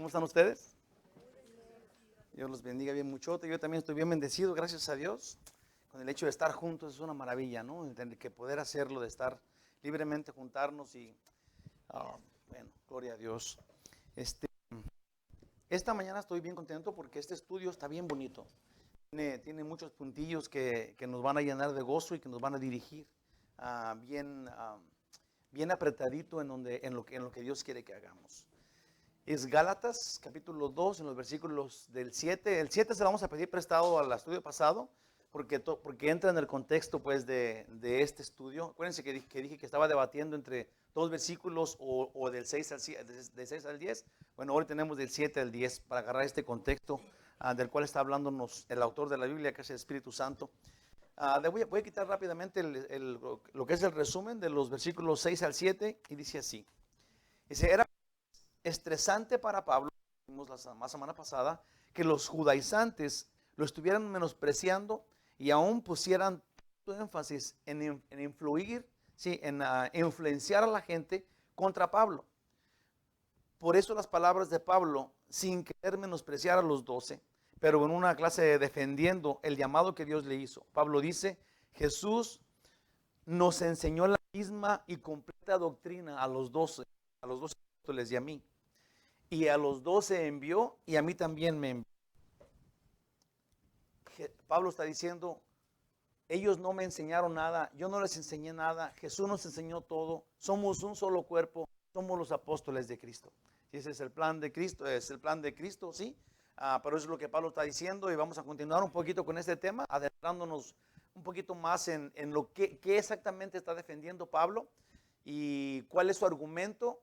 ¿Cómo están ustedes? Dios los bendiga bien mucho. Yo también estoy bien bendecido, gracias a Dios. Con el hecho de estar juntos es una maravilla, ¿no? De que poder hacerlo, de estar libremente juntarnos y, bueno, gloria a Dios. Esta mañana estoy bien contento porque este estudio está bien bonito. Tiene muchos puntillos que nos van a llenar de gozo y que nos van a dirigir bien apretadito en lo que Dios quiere que hagamos. Es Gálatas capítulo 2 en los versículos del 7. El 7 se lo vamos a pedir prestado al estudio pasado porque entra en el contexto pues de este estudio. Acuérdense que dije que estaba debatiendo entre dos versículos o del 6 del 6 al 10. Bueno, hoy tenemos del 7 al 10 para agarrar este contexto del cual está hablándonos el autor de la Biblia, que es el Espíritu Santo. Voy a quitar rápidamente lo que es el resumen de los versículos 6 al 7 y dice así. Dice, era estresante para Pablo, vimos la semana pasada, que los judaizantes lo estuvieran menospreciando y aún pusieran tanto énfasis en influir, sí, en influenciar a la gente contra Pablo. Por eso las palabras de Pablo, sin querer menospreciar a los 12, pero en una clase defendiendo el llamado que Dios le hizo. Pablo dice, Jesús nos enseñó la misma y completa doctrina a los 12 apóstoles y a mí. Y a los 12 envió y a mí también me envió. Pablo está diciendo, ellos no me enseñaron nada, yo no les enseñé nada, Jesús nos enseñó todo, somos un solo cuerpo, somos los apóstoles de Cristo. Y ese es el plan de Cristo, sí, pero eso es lo que Pablo está diciendo y vamos a continuar un poquito con este tema, adentrándonos un poquito más en lo que exactamente está defendiendo Pablo y cuál es su argumento.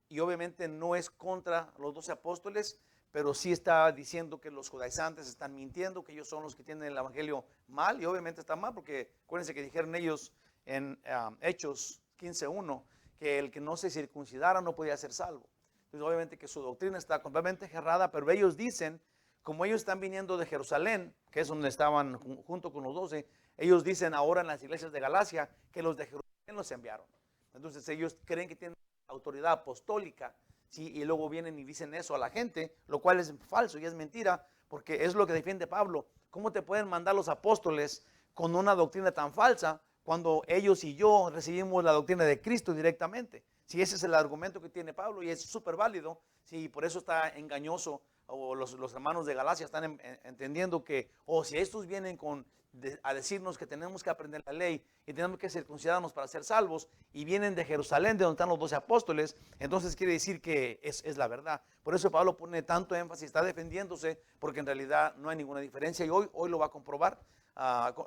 Y obviamente no es contra los 12 apóstoles, pero sí está diciendo que los judaizantes están mintiendo, que ellos son los que tienen el evangelio mal, y obviamente está mal, porque acuérdense que dijeron ellos en Hechos 15:1, que el que no se circuncidara no podía ser salvo. Entonces obviamente que su doctrina está completamente errada, pero ellos dicen, como ellos están viniendo de Jerusalén, que es donde estaban junto con los 12, ellos dicen ahora en las iglesias de Galacia que los de Jerusalén los enviaron. Entonces ellos creen que tienen autoridad apostólica, ¿sí? Y luego vienen y dicen eso a la gente, lo cual es falso y es mentira, porque es lo que defiende Pablo. ¿Cómo te pueden mandar los apóstoles con una doctrina tan falsa cuando ellos y yo recibimos la doctrina de Cristo directamente? Si ese es el argumento que tiene Pablo y es súper válido, sí, por eso está engañoso, o los hermanos de Galacia están entendiendo que, si estos vienen a decirnos que tenemos que aprender la ley y tenemos que circuncidarnos para ser salvos, y vienen de Jerusalén, de donde están los 12 apóstoles, entonces quiere decir que es la verdad. Por eso Pablo pone tanto énfasis, está defendiéndose, porque en realidad no hay ninguna diferencia, y hoy lo va a comprobar.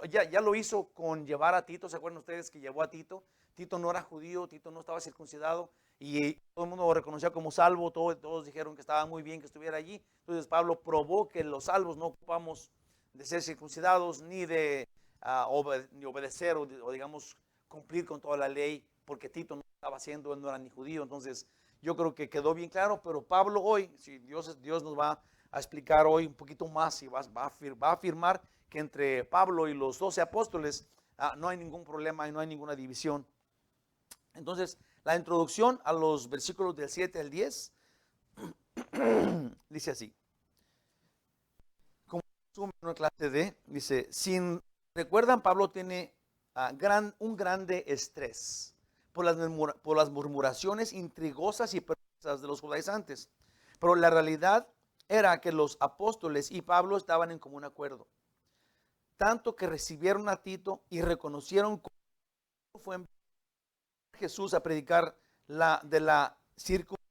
Ya lo hizo con llevar a Tito. ¿Se acuerdan ustedes que llevó a Tito? Tito no era judío, Tito no estaba circuncidado, y todo el mundo lo reconocía como salvo, todos dijeron que estaba muy bien que estuviera allí. Entonces Pablo probó que los salvos no ocupamos de ser circuncidados ni de ni obedecer o digamos cumplir con toda la ley, porque Tito no estaba haciendo, él no era ni judío. Entonces yo creo que quedó bien claro, pero Pablo hoy, si Dios nos va a explicar hoy un poquito más y va a afirmar que entre Pablo y los 12 apóstoles no hay ningún problema y no hay ninguna división. Entonces, la introducción a los versículos del 7 al 10 dice así. Como una clase dice, recuerdan, Pablo tiene un grande estrés por las murmuraciones intrigosas y perversas de los judaizantes. Pero la realidad era que los apóstoles y Pablo estaban en común acuerdo. Tanto que recibieron a Tito y reconocieron cómo fue enviado Jesús a predicar de la circuncisión.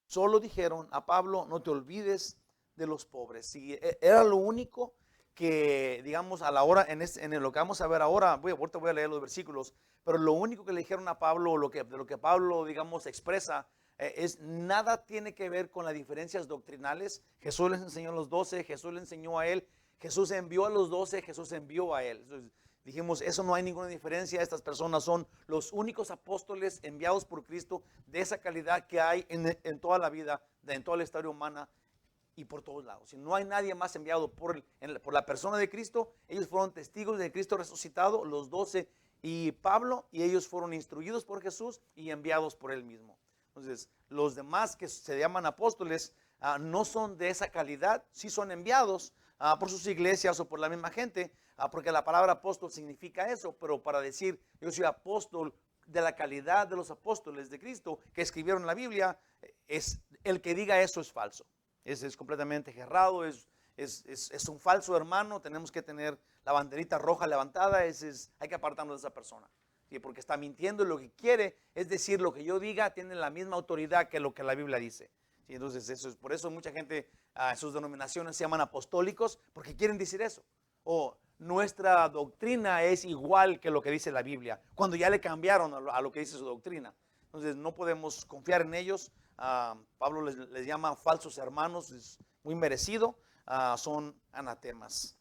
Solo dijeron a Pablo, no te olvides de los pobres. Y era lo único que, digamos, a la hora, en lo que vamos a ver ahora, ahorita voy a leer los versículos, pero lo único que le dijeron a Pablo, de lo que Pablo, digamos, expresa, es nada tiene que ver con las diferencias doctrinales. Jesús les enseñó a los 12, Jesús le enseñó a él, Jesús envió a los 12, Jesús envió a él. Entonces, dijimos, eso no hay ninguna diferencia. Estas personas son los únicos apóstoles enviados por Cristo de esa calidad que hay en toda la vida, en toda la historia humana y por todos lados. Si no hay nadie más enviado por la persona de Cristo, ellos fueron testigos de Cristo resucitado, los 12, Y Pablo y ellos fueron instruidos por Jesús y enviados por él mismo. Entonces, los demás que se llaman apóstoles no son de esa calidad, sí son enviados por sus iglesias o por la misma gente, porque la palabra apóstol significa eso, pero para decir yo soy apóstol de la calidad de los apóstoles de Cristo que escribieron la Biblia, es el que diga eso es falso, es completamente errado, es un falso hermano. Tenemos que tener la banderita roja levantada, hay que apartarnos de esa persona, ¿sí? Porque está mintiendo y lo que quiere es decir lo que yo diga tiene la misma autoridad que lo que la Biblia dice, ¿sí? Entonces por eso mucha gente, sus denominaciones se llaman apostólicos, porque quieren decir eso, o nuestra doctrina es igual que lo que dice la Biblia, cuando ya le cambiaron a lo que dice su doctrina. Entonces no podemos confiar en ellos. Pablo les llama falsos hermanos, es muy merecido, son anatemas.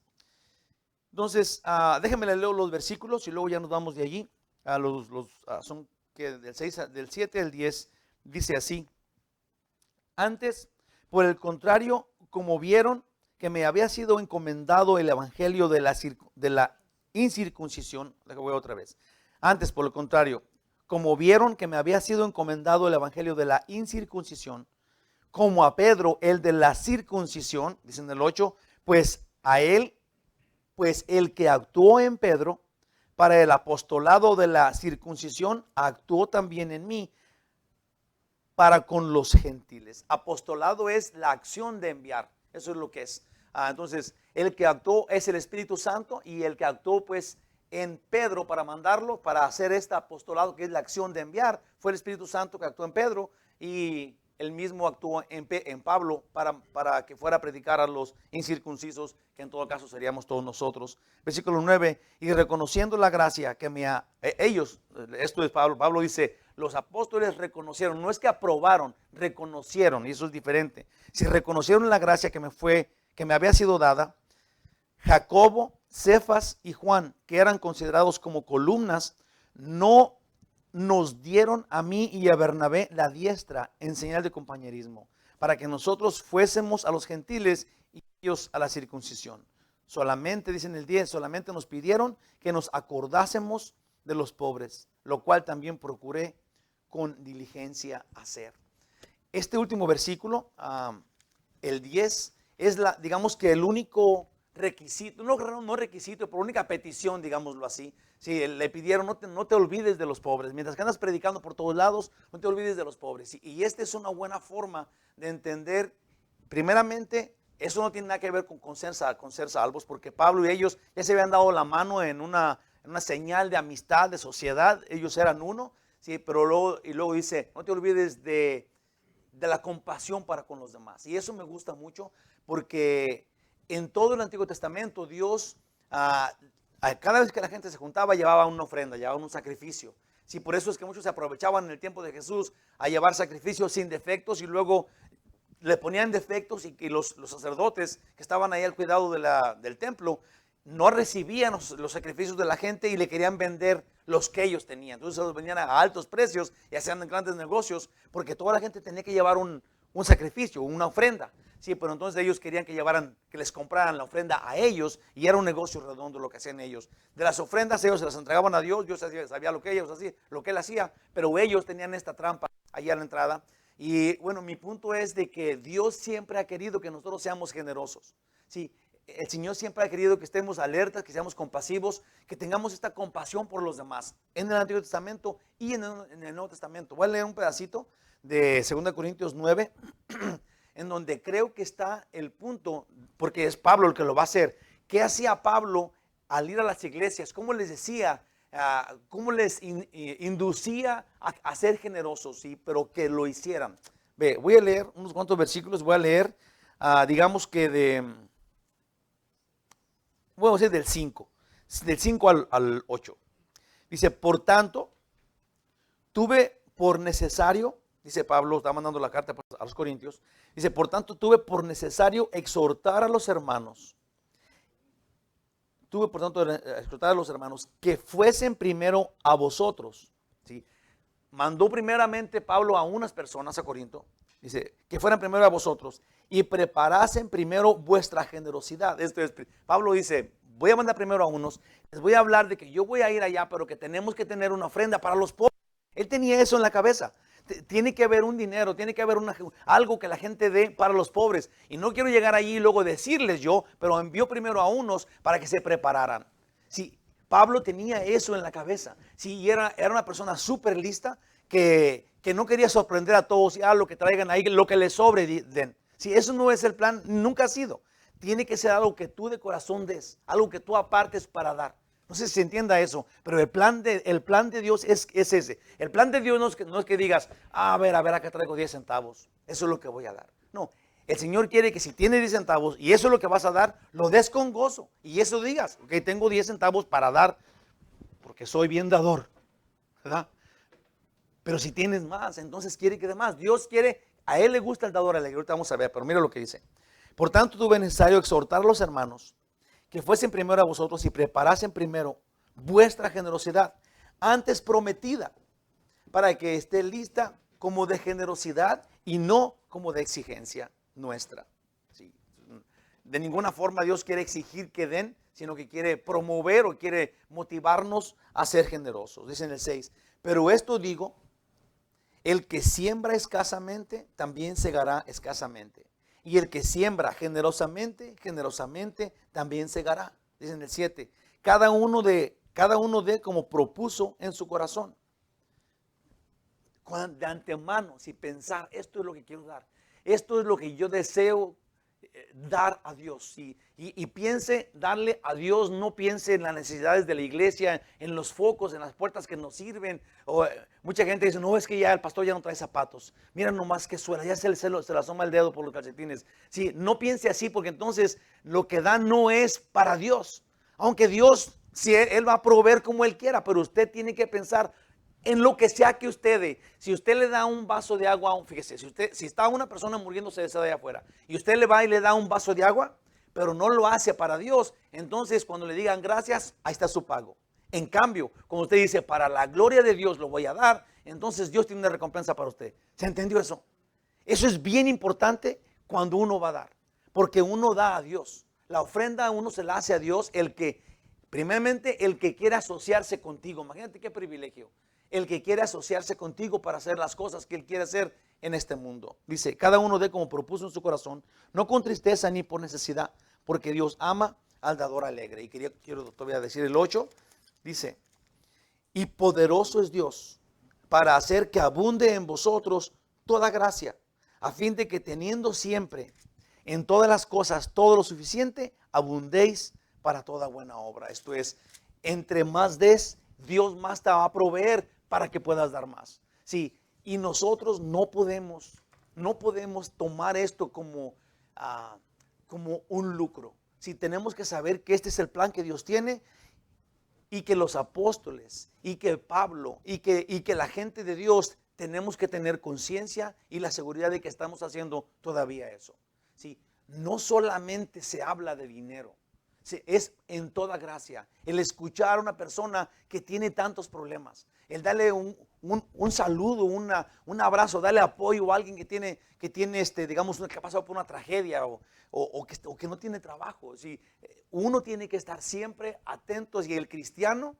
Entonces déjenme leer los versículos y luego ya nos vamos de allí. Son que del 7 al 10 dice así: antes, por el contrario, como vieron que me había sido encomendado el evangelio de la incircuncisión, voy otra vez. Antes, por el contrario, como vieron que me había sido encomendado el evangelio de la incircuncisión, como a Pedro el de la circuncisión, dice en el 8, pues el que actuó en Pedro para el apostolado de la circuncisión, actuó también en mí para con los gentiles. Apostolado es la acción de enviar, eso es lo que es. Entonces, el que actuó es el Espíritu Santo, y el que actuó pues en Pedro para mandarlo, para hacer este apostolado que es la acción de enviar, fue el Espíritu Santo que actuó en Pedro, y él mismo actuó en Pablo para que fuera a predicar a los incircuncisos, que en todo caso seríamos todos nosotros. Versículo 9, y reconociendo la gracia que ellos, esto es Pablo dice, los apóstoles reconocieron, no es que aprobaron, reconocieron, y eso es diferente. Si reconocieron la gracia que me había sido dada, Jacobo, Cefas y Juan, que eran considerados como columnas, no nos dieron a mí y a Bernabé la diestra en señal de compañerismo, para que nosotros fuésemos a los gentiles y ellos a la circuncisión. Solamente, dicen el 10, solamente nos pidieron que nos acordásemos de los pobres, lo cual también procuré con diligencia hacer. Este último versículo, el 10, es digamos que el único requisito, no requisito, pero única petición, digámoslo así. Sí, le pidieron, no te olvides de los pobres. Mientras que andas predicando por todos lados, no te olvides de los pobres. Y esta es una buena forma de entender, primeramente, eso no tiene nada que ver con ser salvos, porque Pablo y ellos ya se habían dado la mano en una señal de amistad, de sociedad. Ellos eran uno, sí, pero luego dice, no te olvides de la compasión para con los demás. Y eso me gusta mucho, porque en todo el Antiguo Testamento Dios, cada vez que la gente se juntaba, llevaba una ofrenda, llevaba un sacrificio. Sí, por eso es que muchos se aprovechaban en el tiempo de Jesús a llevar sacrificios sin defectos, y luego le ponían defectos, y los sacerdotes que estaban ahí al cuidado del templo no recibían los sacrificios de la gente y le querían vender los que ellos tenían. Entonces los vendían a altos precios y hacían grandes negocios, porque toda la gente tenía que llevar un sacrificio, una ofrenda. Sí, pero entonces ellos querían que les compraran la ofrenda a ellos, y era un negocio redondo lo que hacían ellos. De las ofrendas ellos se las entregaban a Dios, Dios sabía lo que él hacía, pero ellos tenían esta trampa allí a la entrada. Y bueno, mi punto es de que Dios siempre ha querido que nosotros seamos generosos. Sí, el Señor siempre ha querido que estemos alertas, que seamos compasivos, que tengamos esta compasión por los demás, en el Antiguo Testamento y en el Nuevo Testamento. Voy a leer un pedacito de 2 Corintios 9, en donde creo que está el punto, porque es Pablo el que lo va a hacer. ¿Qué hacía Pablo al ir a las iglesias? ¿Cómo les decía? ¿Cómo les inducía a ser generosos? ¿Sí? Pero que lo hicieran. Voy a leer unos cuantos versículos. Voy a leer, digamos que bueno, es del 5 al 8. Dice, por tanto, tuve por necesario, dice Pablo, está mandando la carta a los Corintios, dice, por tanto tuve por necesario exhortar a los hermanos, que fuesen primero a vosotros. ¿Sí? Mandó primeramente Pablo a unas personas a Corinto, dice, que fueran primero a vosotros y preparasen primero vuestra generosidad. Esto es, Pablo dice, voy a mandar primero a unos, les voy a hablar de que yo voy a ir allá, pero que tenemos que tener una ofrenda para los pobres. Él tenía eso en la cabeza. Tiene que haber un dinero, tiene que haber algo que la gente dé para los pobres. Y no quiero llegar allí y luego decirles yo, pero envió primero a unos para que se prepararan. Sí, Pablo tenía eso en la cabeza. Sí, era una persona súper lista que no quería sorprender a todos y lo que traigan ahí, lo que les sobre den. Sí, eso no es el plan, nunca ha sido. Tiene que ser algo que tú de corazón des, algo que tú apartes para dar. No sé si se entienda eso, pero el plan de Dios es ese. El plan de Dios no es que digas, a ver, acá traigo 10 centavos. Eso es lo que voy a dar. No, el Señor quiere que si tienes 10 centavos y eso es lo que vas a dar, lo des con gozo. Y eso digas, ok, tengo 10 centavos para dar porque soy bien dador, ¿verdad? Pero si tienes más, entonces quiere que dé más. Dios quiere, a Él le gusta el dador alegre. Ahorita vamos a ver, pero mira lo que dice. Por tanto, tuve necesario exhortar a los hermanos que fuesen primero a vosotros y preparasen primero vuestra generosidad, antes prometida, para que esté lista como de generosidad y no como de exigencia nuestra. Sí. De ninguna forma Dios quiere exigir que den, sino que quiere promover o quiere motivarnos a ser generosos. Dice en el 6, pero esto digo, el que siembra escasamente, también segará escasamente. Y el que siembra generosamente, generosamente también segará. Dice en el 7, cada uno dé como propuso en su corazón. De antemano, si pensar, esto es lo que quiero dar. Esto es lo que yo deseo dar a Dios. Y piense darle a Dios, no piense en las necesidades de la iglesia, en los focos, en las puertas que nos sirven. Mucha gente dice, no, es que ya el pastor ya no trae zapatos. Mira nomás qué suela, ya se le asoma el dedo por los calcetines. Sí, no piense así, porque entonces lo que da no es para Dios. Aunque Dios, si Él va a proveer como Él quiera, pero usted tiene que pensar en lo que sea que usted dé. Si usted le da un vaso de agua, fíjese, si está una persona muriéndose de sed allá afuera y usted le va y le da un vaso de agua, pero no lo hace para Dios, entonces cuando le digan gracias, ahí está su pago. En cambio, cuando usted dice para la gloria de Dios lo voy a dar, entonces Dios tiene una recompensa para usted. ¿Se entendió eso? Eso es bien importante cuando uno va a dar, porque uno da a Dios. La ofrenda uno se la hace a Dios, primeramente el que quiera asociarse contigo. Imagínate qué privilegio. El que quiere asociarse contigo para hacer las cosas que Él quiere hacer en este mundo. Dice, cada uno dé como propuso en su corazón, no con tristeza ni por necesidad, porque Dios ama al dador alegre. Y quiero todavía decir el 8, dice, y poderoso es Dios para hacer que abunde en vosotros toda gracia, a fin de que teniendo siempre en todas las cosas todo lo suficiente, abundéis para toda buena obra. Esto es, entre más des, Dios más te va a proveer para que puedas dar más. Sí, y nosotros no podemos tomar esto como un lucro. Sí, tenemos que saber que este es el plan que Dios tiene y que los apóstoles y que Pablo y que la gente de Dios tenemos que tener conciencia y la seguridad de que estamos haciendo todavía eso. Sí, no solamente se habla de dinero. Es en toda gracia. El escuchar a una persona que tiene tantos problemas, el darle un saludo, un abrazo, darle apoyo a alguien que tiene digamos, que ha pasado por una tragedia o que no tiene trabajo. ¿Sí? Uno tiene que estar siempre atentos y el cristiano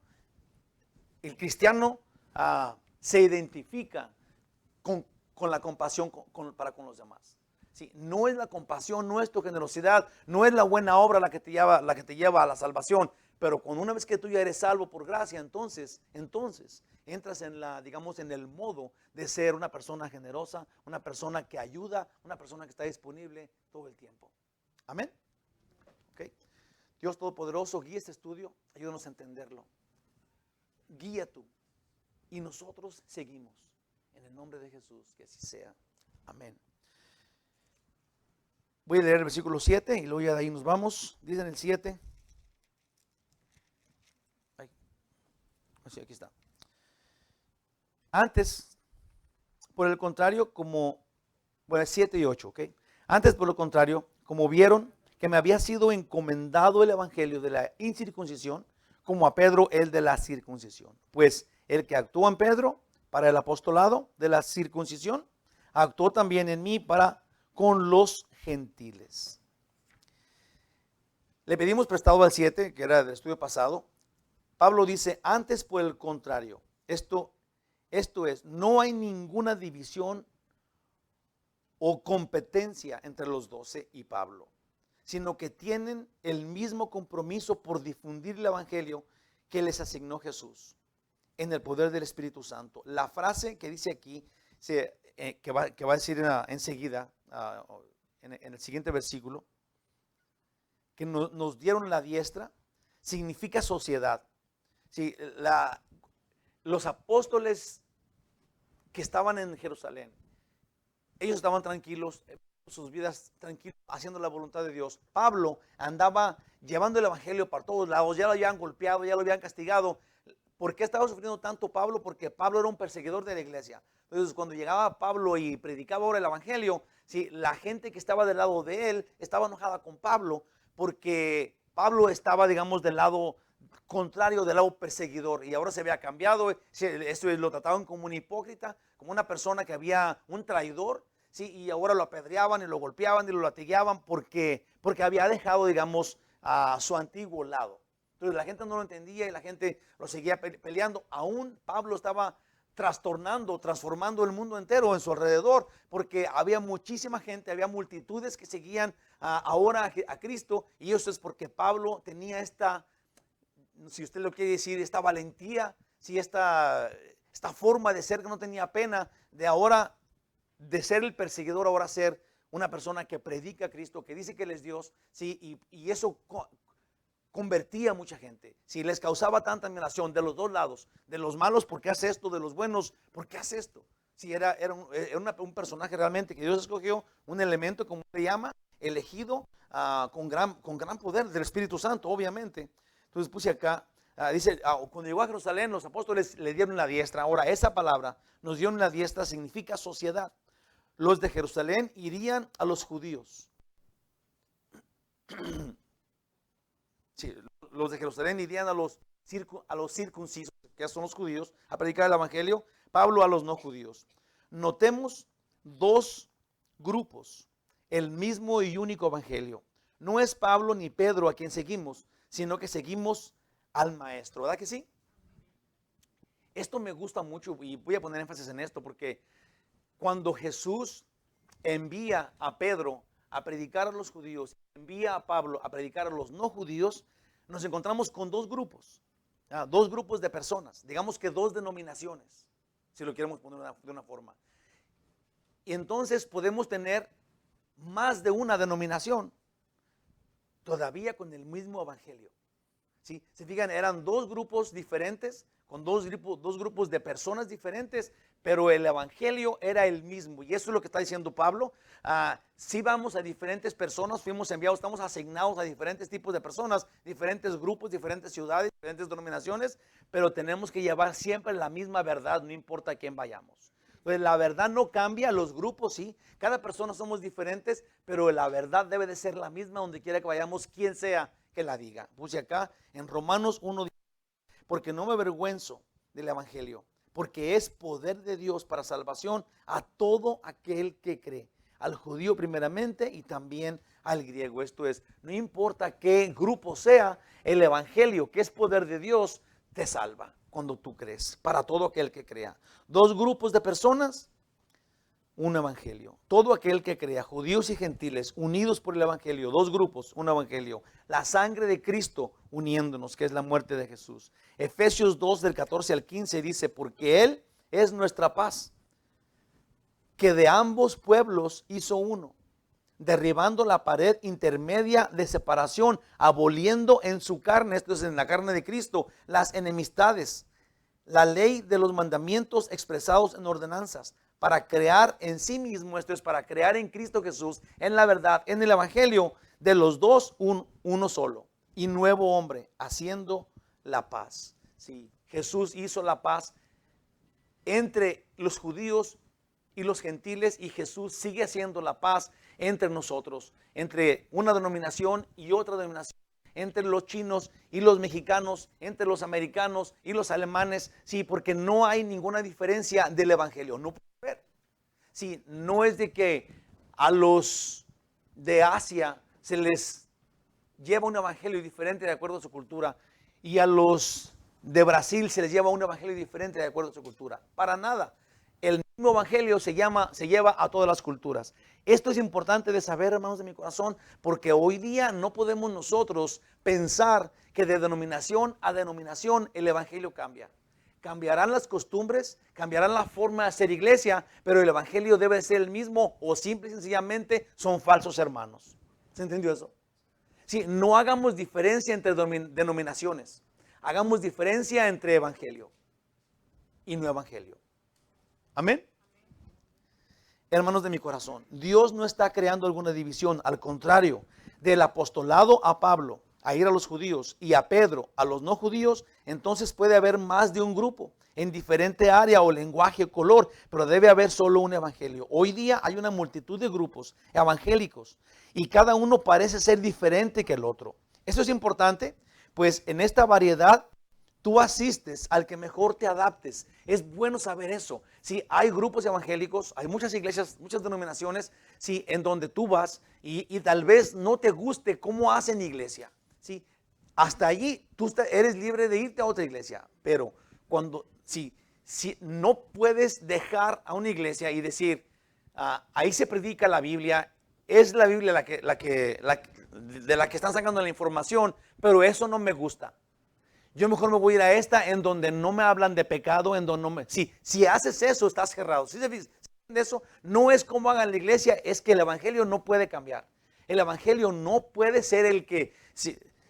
se identifica con la compasión para con los demás. Sí, no es la compasión, no es tu generosidad, no es la buena obra la que te lleva a la salvación, pero cuando una vez que tú ya eres salvo por gracia, entonces entras en el modo de ser una persona generosa, una persona que ayuda, una persona que está disponible todo el tiempo. Amén. Okay. Dios Todopoderoso, guía este estudio, ayúdanos a entenderlo. Guía tú y nosotros seguimos. En el nombre de Jesús, que así sea. Amén. Voy a leer el versículo 7 y luego ya de ahí nos vamos. Dice en el 7. Aquí está. Antes, por el contrario, 7 y 8, ¿ok? Antes, por lo contrario, como vieron que me había sido encomendado el evangelio de la incircuncisión, como a Pedro el de la circuncisión. Pues el que actuó en Pedro para el apostolado de la circuncisión, actuó también en mí para con los gentiles. Le pedimos prestado al 7, que era del estudio pasado. Pablo dice, antes por el contrario, esto es, no hay ninguna división o competencia entre los 12 y Pablo, sino que tienen el mismo compromiso por difundir el evangelio que les asignó Jesús en el poder del Espíritu Santo. La frase que dice aquí, que va a decir enseguida, en el siguiente versículo, que nos dieron la diestra, significa sociedad. Sí, los apóstoles que estaban en Jerusalén, ellos estaban tranquilos, sus vidas tranquilas, haciendo la voluntad de Dios. Pablo andaba llevando el evangelio para todos lados, ya lo habían golpeado, ya lo habían castigado. ¿Por qué estaba sufriendo tanto Pablo? Porque Pablo era un perseguidor de la iglesia. Entonces, cuando llegaba Pablo y predicaba ahora el evangelio, sí, la gente que estaba del lado de él estaba enojada con Pablo, porque Pablo estaba, digamos, del lado contrario, del lado perseguidor, y ahora se había cambiado. Esto lo trataban como un hipócrita, como una persona que había un traidor, sí, y ahora lo apedreaban y lo golpeaban y lo latigueaban porque había dejado, digamos, a su antiguo lado. Entonces la gente no lo entendía y la gente lo seguía peleando. Aún Pablo estaba transformando el mundo entero en su alrededor, porque había muchísima gente, había multitudes que seguían ahora a Cristo, y eso es porque Pablo tenía esta, si usted lo quiere decir, esta valentía, si esta forma de ser que no tenía pena, de ahora, de ser el perseguidor, ahora ser una persona que predica a Cristo, que dice que Él es Dios, ¿sí? Y eso convertía a mucha gente. Si les causaba tanta admiración de los dos lados, de los malos, ¿por qué hace esto? De los buenos, ¿por qué hace esto? Si era un personaje realmente que Dios escogió, un elemento, como se llama, elegido con gran poder del Espíritu Santo, obviamente. Entonces puse acá, dice, cuando llegó a Jerusalén, los apóstoles le dieron la diestra. Ahora, esa palabra, nos dieron la diestra, significa sociedad. Los de Jerusalén irían a los judíos. Sí, los de Jerusalén irían a los circuncisos, que son los judíos, a predicar el evangelio. Pablo a los no judíos. Notemos dos grupos, el mismo y único evangelio. No es Pablo ni Pedro a quien seguimos, sino que seguimos al maestro, ¿verdad que sí? Esto me gusta mucho y voy a poner énfasis en esto, porque cuando Jesús envía a Pedro a predicar a los judíos, envía a Pablo a predicar a los no judíos, nos encontramos con dos grupos de personas, digamos que dos denominaciones, si lo queremos poner de una forma. Y entonces podemos tener más de una denominación, todavía con el mismo evangelio. ¿Sí? Se fijan, eran dos grupos diferentes, con dos grupos de personas diferentes, pero el evangelio era el mismo. Y eso es lo que está diciendo Pablo. Si vamos a diferentes personas, fuimos enviados, estamos asignados a diferentes tipos de personas, diferentes grupos, diferentes ciudades, diferentes denominaciones, pero tenemos que llevar siempre la misma verdad, no importa a quién vayamos. Pues la verdad no cambia, los grupos sí, cada persona somos diferentes, pero la verdad debe de ser la misma donde quiera que vayamos, quien sea que la diga. Puse acá en Romanos 1, porque no me avergüenzo del evangelio, porque es poder de Dios para salvación a todo aquel que cree, al judío primeramente y también al griego. Esto es, no importa qué grupo sea, el evangelio, que es poder de Dios, te salva cuando tú crees, para todo aquel que crea. Dos grupos de personas, un evangelio. Todo aquel que crea, judíos y gentiles, unidos por el evangelio, dos grupos, un evangelio. La sangre de Cristo uniéndonos, que es la muerte de Jesús. Efesios 2 del 14 al 15 dice, porque Él es nuestra paz, que de ambos pueblos hizo uno, derribando la pared intermedia de separación, aboliendo en su carne, esto es en la carne de Cristo, las enemistades, la ley de los mandamientos expresados en ordenanzas, para crear en sí mismo, esto es para crear en Cristo Jesús, en la verdad, en el evangelio, de los dos uno solo, y nuevo hombre, haciendo la paz. Sí, Jesús hizo la paz entre los judíos y los gentiles, y Jesús sigue haciendo la paz entre nosotros, entre una denominación y otra denominación, entre los chinos y los mexicanos, entre los americanos y los alemanes. Sí, porque no hay ninguna diferencia del evangelio, no puede haber. Sí, no es de que a los de Asia se les lleva un evangelio diferente de acuerdo a su cultura, y a los de Brasil se les lleva un evangelio diferente de acuerdo a su cultura. Para nada. El mismo evangelio se lleva a todas las culturas. Esto es importante de saber, hermanos de mi corazón, porque hoy día no podemos nosotros pensar que de denominación a denominación el evangelio cambia. Cambiarán las costumbres, cambiarán la forma de hacer iglesia, pero el evangelio debe ser el mismo, o simple y sencillamente son falsos hermanos. ¿Se entendió eso? Sí, no hagamos diferencia entre denominaciones. Hagamos diferencia entre evangelio y no evangelio. Amén. Hermanos de mi corazón, Dios no está creando alguna división. Al contrario, del apostolado a Pablo a ir a los judíos y a Pedro a los no judíos, entonces puede haber más de un grupo en diferente área o lenguaje o color, pero debe haber solo un evangelio. Hoy día hay una multitud de grupos evangélicos y cada uno parece ser diferente que el otro. Eso es importante, pues en esta variedad tú asistes al que mejor te adaptes. Es bueno saber eso. Sí, hay grupos evangélicos, hay muchas iglesias, muchas denominaciones, sí, en donde tú vas y tal vez no te guste cómo hacen iglesia. Sí, hasta allí tú eres libre de irte a otra iglesia, pero si no puedes dejar a una iglesia y decir, ahí se predica la Biblia, es la Biblia de la que están sacando la información, pero eso no me gusta. Yo mejor me voy a ir a esta en donde no me hablan de pecado, en donde no me... Si haces eso, estás cerrado. Si eso no es como hagan la iglesia, es que el evangelio no puede cambiar. El evangelio no puede ser el que...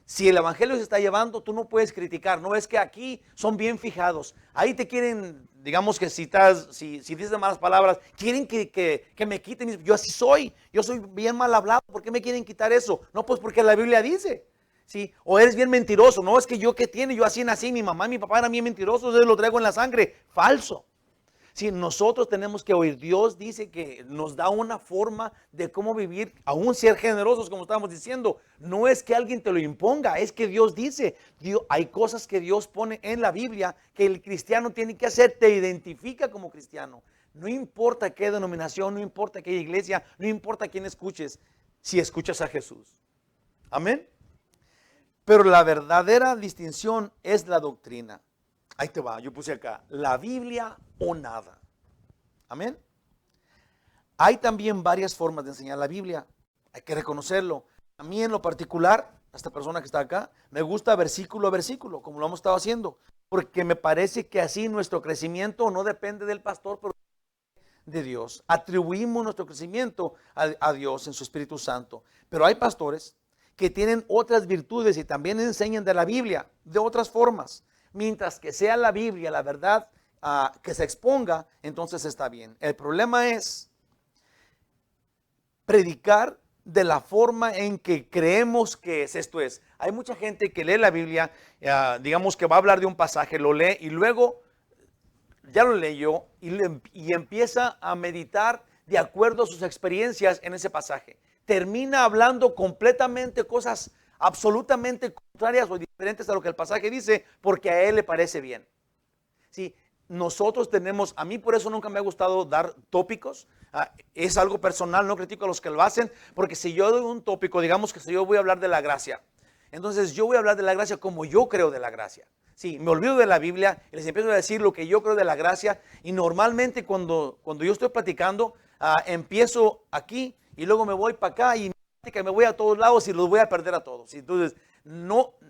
Si el evangelio se está llevando, tú no puedes criticar. No es que aquí son bien fijados. Ahí te quieren, digamos que si dices malas palabras, quieren que me quiten. Yo así soy. Yo soy bien mal hablado. ¿Por qué me quieren quitar eso? No, pues porque la Biblia dice. ¿Sí? O eres bien mentiroso. No, es que yo qué tiene. Yo así nací. Mi mamá y mi papá eran bien mentirosos. Entonces lo traigo en la sangre. Falso. Si nosotros tenemos que oír, Dios dice que nos da una forma de cómo vivir, aún ser generosos, como estábamos diciendo. No es que alguien te lo imponga, es que Dios dice, hay cosas que Dios pone en la Biblia que el cristiano tiene que hacer, te identifica como cristiano. No importa qué denominación, no importa qué iglesia, no importa quién escuches, si escuchas a Jesús. Amén. Pero la verdadera distinción es la doctrina. Ahí te va, yo puse acá, la Biblia o nada. Amén. Hay también varias formas de enseñar la Biblia, hay que reconocerlo. A mí en lo particular, a esta persona que está acá, me gusta versículo a versículo, como lo hemos estado haciendo, porque me parece que así nuestro crecimiento no depende del pastor, pero de Dios. Atribuimos nuestro crecimiento a Dios en su Espíritu Santo. Pero hay pastores que tienen otras virtudes y también enseñan de la Biblia de otras formas. Mientras que sea la Biblia, la verdad que se exponga, entonces está bien. El problema es predicar de la forma en que creemos que es. Esto es, hay mucha gente que lee la Biblia, digamos que va a hablar de un pasaje, lo lee y luego ya lo leyó y empieza a meditar de acuerdo a sus experiencias en ese pasaje. Termina hablando completamente cosas absolutamente contrarias o diferentes a lo que el pasaje dice, porque a él le parece bien. Sí, nosotros tenemos, a mí por eso nunca me ha gustado dar tópicos, es algo personal, no critico a los que lo hacen, porque si yo doy un tópico, digamos que si yo voy a hablar de la gracia, entonces yo voy a hablar de la gracia como yo creo de la gracia. Sí, me olvido de la Biblia y les empiezo a decir lo que yo creo de la gracia, y normalmente cuando yo estoy platicando, empiezo aquí y luego me voy para acá y me voy a todos lados y los voy a perder a todos. Entonces,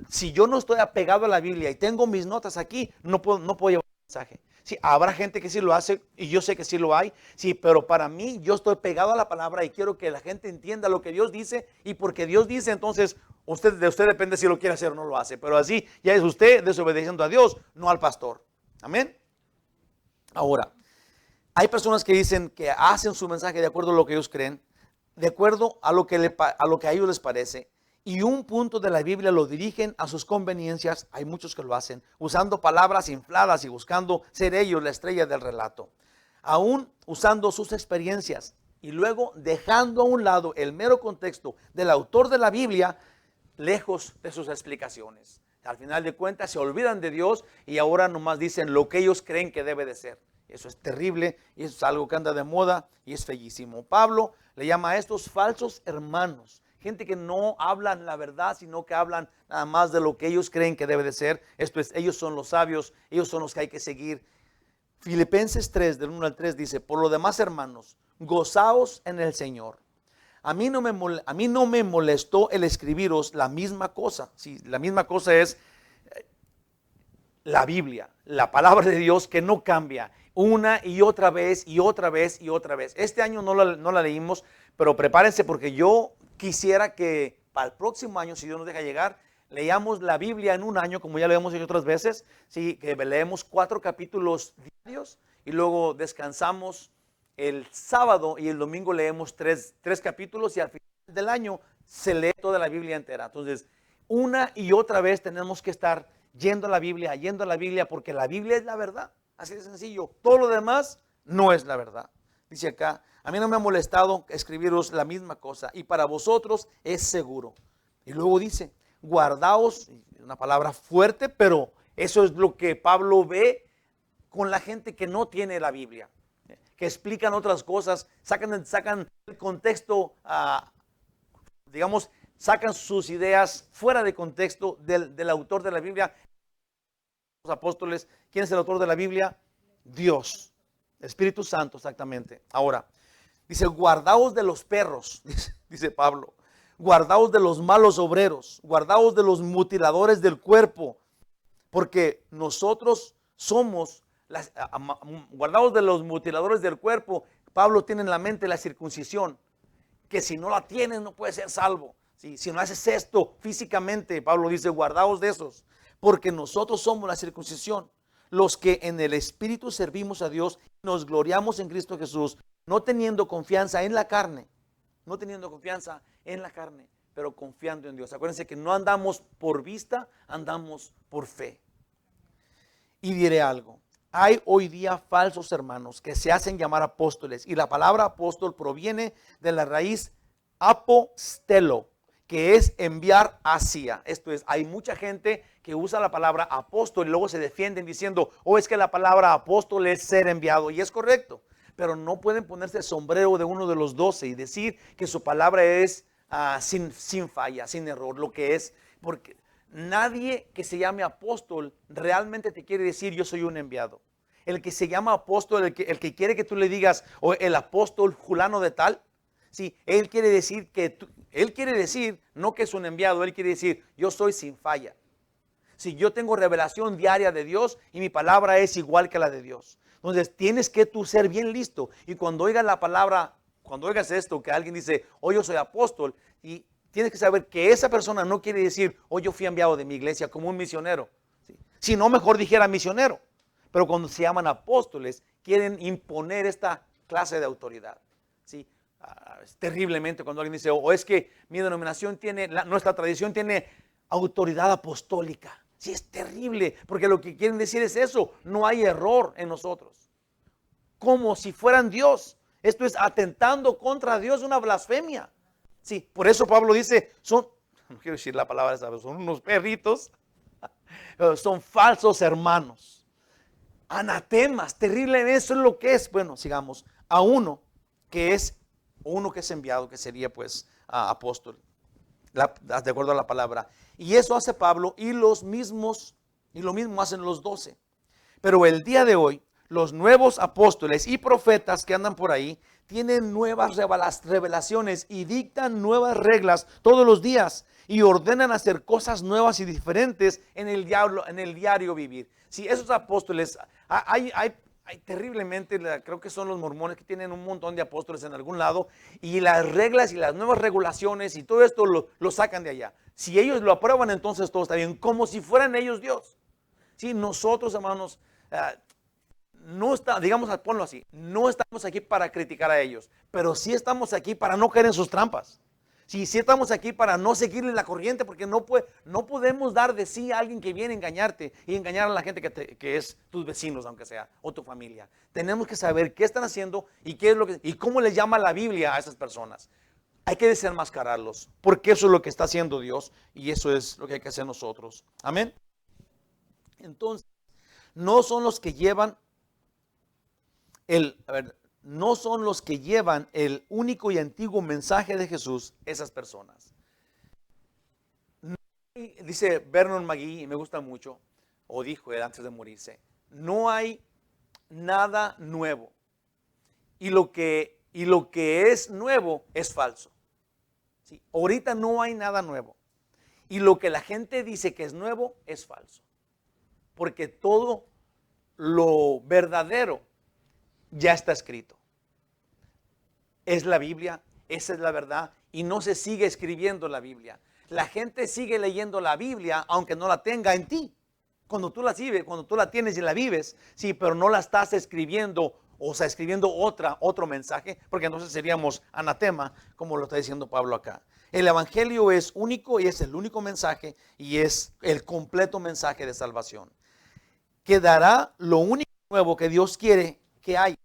si yo no estoy apegado a la Biblia y tengo mis notas aquí, no puedo llevar el mensaje. Sí, habrá gente que sí lo hace y yo sé que sí lo hay, sí, pero para mí yo estoy pegado a la palabra y quiero que la gente entienda lo que Dios dice, y porque Dios dice, entonces de usted depende si lo quiere hacer o no lo hace, pero así ya es usted desobedeciendo a Dios, no al pastor. Amén. Ahora, hay personas que dicen que hacen su mensaje de acuerdo a lo que ellos creen, de acuerdo a lo que a ellos les parece, y un punto de la Biblia lo dirigen a sus conveniencias. Hay muchos que lo hacen, usando palabras infladas y buscando ser ellos la estrella del relato, aún usando sus experiencias y luego dejando a un lado el mero contexto del autor de la Biblia, lejos de sus explicaciones. Al final de cuentas se olvidan de Dios y ahora nomás dicen lo que ellos creen que debe de ser. Eso es terrible y eso es algo que anda de moda y es feísimo. Pablo le llama a estos falsos hermanos gente que no hablan la verdad, sino que hablan nada más de lo que ellos creen que debe de ser. Esto es, ellos son los sabios, ellos son los que hay que seguir. Filipenses 3, del 1 al 3 dice, por lo demás, hermanos, gozaos en el Señor. A mí no me molestó el escribiros la misma cosa. Sí, la misma cosa es la Biblia, la palabra de Dios que no cambia una y otra vez y otra vez y otra vez. Este año no la leímos, pero prepárense porque yo quisiera que para el próximo año, si Dios nos deja llegar, leamos la Biblia en un año, como ya lo hemos hecho otras veces. Sí, que leemos 4 capítulos diarios y luego descansamos el sábado y el domingo leemos 3 capítulos y al final del año se lee toda la Biblia entera. Entonces, una y otra vez tenemos que estar yendo a la Biblia, porque la Biblia es la verdad. Así de sencillo. Todo lo demás no es la verdad. Dice acá, a mí no me ha molestado escribiros la misma cosa y para vosotros es seguro. Y luego dice, guardaos, una palabra fuerte, pero eso es lo que Pablo ve con la gente que no tiene la Biblia, que explican otras cosas, sacan el contexto, digamos, sacan sus ideas fuera de contexto del autor de la Biblia. Los apóstoles, ¿quién es el autor de la Biblia? Dios, Espíritu Santo, exactamente. Ahora, dice, guardaos de los perros, dice Pablo, guardaos de los malos obreros, guardaos de los mutiladores del cuerpo, porque nosotros somos, guardaos de los mutiladores del cuerpo. Pablo tiene en la mente la circuncisión, que si no la tienes no puedes ser salvo. Si no haces esto físicamente, Pablo dice, guardaos de esos, porque nosotros somos la circuncisión, los que en el Espíritu servimos a Dios, nos gloriamos en Cristo Jesús, no teniendo confianza en la carne, pero confiando en Dios. Acuérdense que no andamos por vista, andamos por fe. Y diré algo, hay hoy día falsos hermanos que se hacen llamar apóstoles, y la palabra apóstol proviene de la raíz apostelo, que es enviar hacia. Esto es, hay mucha gente que usa la palabra apóstol y luego se defienden diciendo, es que la palabra apóstol es ser enviado, y es correcto, pero no pueden ponerse el sombrero de uno de los 12 y decir que su palabra es sin falla, sin error, lo que es, porque nadie que se llame apóstol realmente te quiere decir yo soy un enviado. El que se llama apóstol, el que quiere que tú le digas, o el apóstol fulano de tal, sí, él quiere decir no que es un enviado, él quiere decir yo soy sin falla. Si yo tengo revelación diaria de Dios y mi palabra es igual que la de Dios. Entonces tienes que tú ser bien listo, y cuando oigas la palabra, cuando oigas esto, que alguien dice, yo soy apóstol, y tienes que saber que esa persona no quiere decir, yo fui enviado de mi iglesia como un misionero, ¿sí? Si no, mejor dijera misionero. Pero cuando se llaman apóstoles, quieren imponer esta clase de autoridad, ¿sí? Terriblemente cuando alguien dice, es que mi denominación nuestra tradición tiene autoridad apostólica. Sí, es terrible, porque lo que quieren decir es eso, no hay error en nosotros. Como si fueran Dios. Esto es atentando contra Dios, una blasfemia. Sí, por eso Pablo dice, no quiero decir la palabra esa, son unos perritos, son falsos hermanos. Anatemas, terrible, eso es lo que es. Bueno, sigamos. A uno que es enviado, que sería pues apóstol, de acuerdo a la palabra. Y eso hace Pablo, y lo mismo hacen los 12. Pero el día de hoy, los nuevos apóstoles y profetas que andan por ahí, tienen nuevas revelaciones y dictan nuevas reglas todos los días, y ordenan hacer cosas nuevas y diferentes en el diario vivir. Si esos apóstoles, hay terriblemente, creo que son los mormones que tienen un montón de apóstoles en algún lado, y las reglas y las nuevas regulaciones y todo esto lo sacan de allá. Si ellos lo aprueban, entonces todo está bien, como si fueran ellos Dios. Sí, nosotros, hermanos, ponlo así, no estamos aquí para criticar a ellos, pero sí estamos aquí para no caer en sus trampas. Sí estamos aquí para no seguirle la corriente, porque no podemos dar de sí a alguien que viene a engañarte y engañar a la gente que es tus vecinos, aunque sea, o tu familia. Tenemos que saber qué están haciendo y y cómo les llama la Biblia a esas personas. Hay que desenmascararlos, porque eso es lo que está haciendo Dios, y eso es lo que hay que hacer nosotros. Amén. Entonces, no son los que llevan el único y antiguo mensaje de Jesús, esas personas. dice Vernon McGee, y me gusta mucho, o dijo él antes de morirse, no hay nada nuevo. Y lo que es nuevo es falso. ¿Sí? Ahorita no hay nada nuevo. Y lo que la gente dice que es nuevo es falso. Porque todo lo verdadero ya está escrito. Es la Biblia, esa es la verdad, y no se sigue escribiendo la Biblia. La gente sigue leyendo la Biblia aunque no la tenga en ti. Cuando tú la vives, cuando tú la tienes y la vives, sí, pero no la estás escribiendo, o sea, escribiendo otro mensaje, porque entonces seríamos anatema, como lo está diciendo Pablo acá. El evangelio es único y es el único mensaje y es el completo mensaje de salvación. Quedará lo único nuevo que Dios quiere que haya: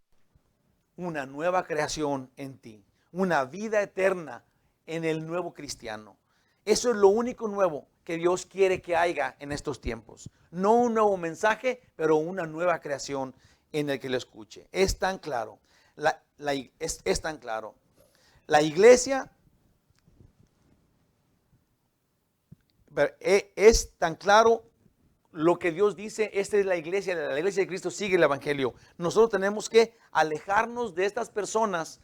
una nueva creación en ti, una vida eterna en el nuevo cristiano. Eso es lo único nuevo que Dios quiere que haya en estos tiempos. No un nuevo mensaje, pero una nueva creación en el que lo escuche. Es tan claro. Es tan claro. La iglesia es tan claro lo que Dios dice. Esta es la iglesia de Cristo sigue el evangelio. Nosotros tenemos que alejarnos de estas personas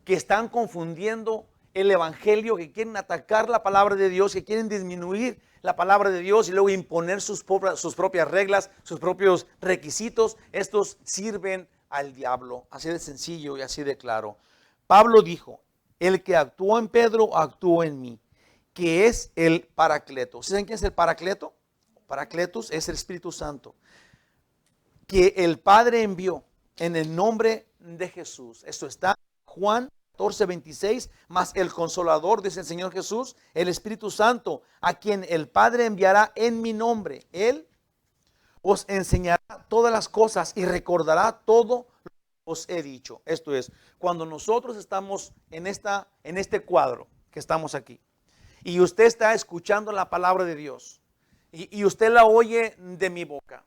que están confundiendo el evangelio, que quieren atacar la palabra de Dios, que quieren disminuir la palabra de Dios y luego imponer sus propias reglas, sus propios requisitos. Estos sirven al diablo, así de sencillo y así de claro. Pablo dijo: el que actuó en Pedro, actuó en mí, que es el Paracleto. ¿Saben quién es el Paracleto? Paracletus es el Espíritu Santo, que el Padre envió en el nombre de Jesús. Esto está en Juan 14:26, más el Consolador, dice el Señor Jesús, el Espíritu Santo, a quien el Padre enviará en mi nombre. Él os enseñará todas las cosas y recordará todo lo que os he dicho. Esto es, cuando nosotros estamos en este cuadro que estamos aquí, y usted está escuchando la palabra de Dios, y usted la oye de mi boca,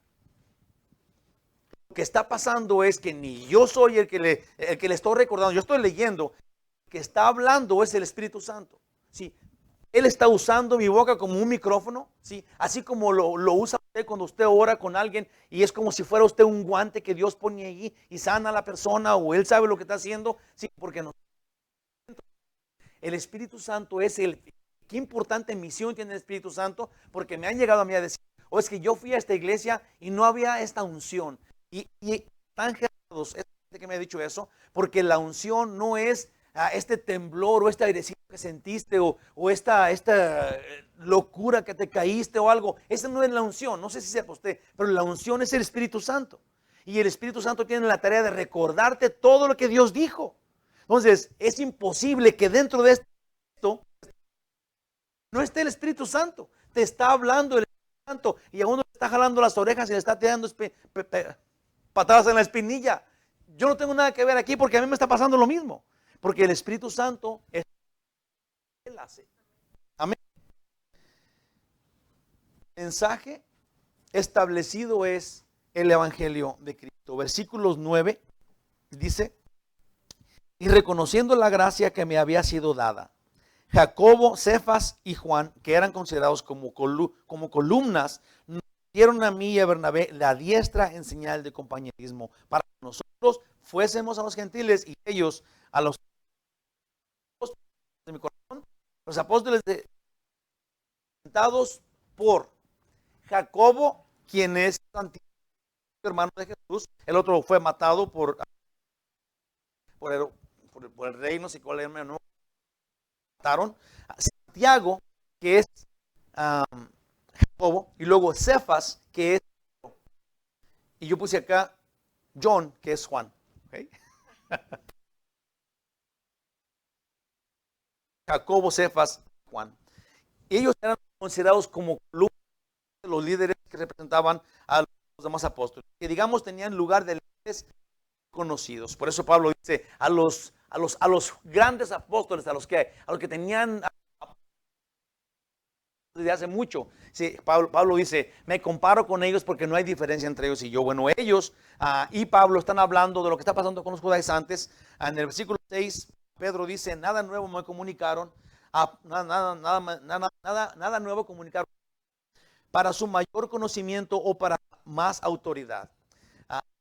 lo que está pasando es que ni yo soy el que le estoy recordando, yo estoy leyendo. El que está hablando es el Espíritu Santo. ¿Sí? Él está usando mi boca como un micrófono, ¿sí? Así como lo usa usted cuando usted ora con alguien y es como si fuera usted un guante que Dios pone allí y sana a la persona, o Él sabe lo que está haciendo. Sí, porque no. El Espíritu Santo es qué importante misión tiene el Espíritu Santo, porque me han llegado a mí a decir: es que yo fui a esta iglesia y no había esta unción. Y están gerados, es que me ha dicho eso, porque la unción no es este temblor o este airecito que sentiste o esta locura que te caíste o algo. Esa no es la unción, no sé si sepa usted, pero la unción es el Espíritu Santo. Y el Espíritu Santo tiene la tarea de recordarte todo lo que Dios dijo. Entonces, es imposible que dentro de esto no esté el Espíritu Santo. Te está hablando el Espíritu Santo y a uno le está jalando las orejas y le está tirando patadas en la espinilla. Yo no tengo nada que ver aquí porque a mí me está pasando lo mismo. Porque el Espíritu Santo es lo que Él hace. Amén. El mensaje establecido es el Evangelio de Cristo. Versículos 9 dice: y reconociendo la gracia que me había sido dada, Jacobo, Cefas y Juan, que eran considerados como columnas, nos dieron a mí y a Bernabé la diestra en señal de compañerismo, para que nosotros fuésemos a los gentiles y ellos a los de mi corazón. Los apóstoles presentados por Jacobo, quien es antiguo hermano de Jesús. El otro fue matado por el rey, no sé cuál era, no mataron. Santiago, que es Jacobo, y luego Cefas, que es, y yo puse acá John, que es Juan. ¿Okay? Jacobo, Cefas, Juan. Ellos eran considerados como los líderes que representaban a los demás apóstoles, que digamos tenían lugar de líderes conocidos. Por eso Pablo dice a los grandes apóstoles, a los que tenían desde hace mucho. Sí, Pablo dice: me comparo con ellos porque no hay diferencia entre ellos y yo. Bueno, ellos y Pablo están hablando de lo que está pasando con los judaizantes. En el versículo 6, Pedro dice: nada nuevo me comunicaron, nada nuevo comunicaron para su mayor conocimiento o para más autoridad.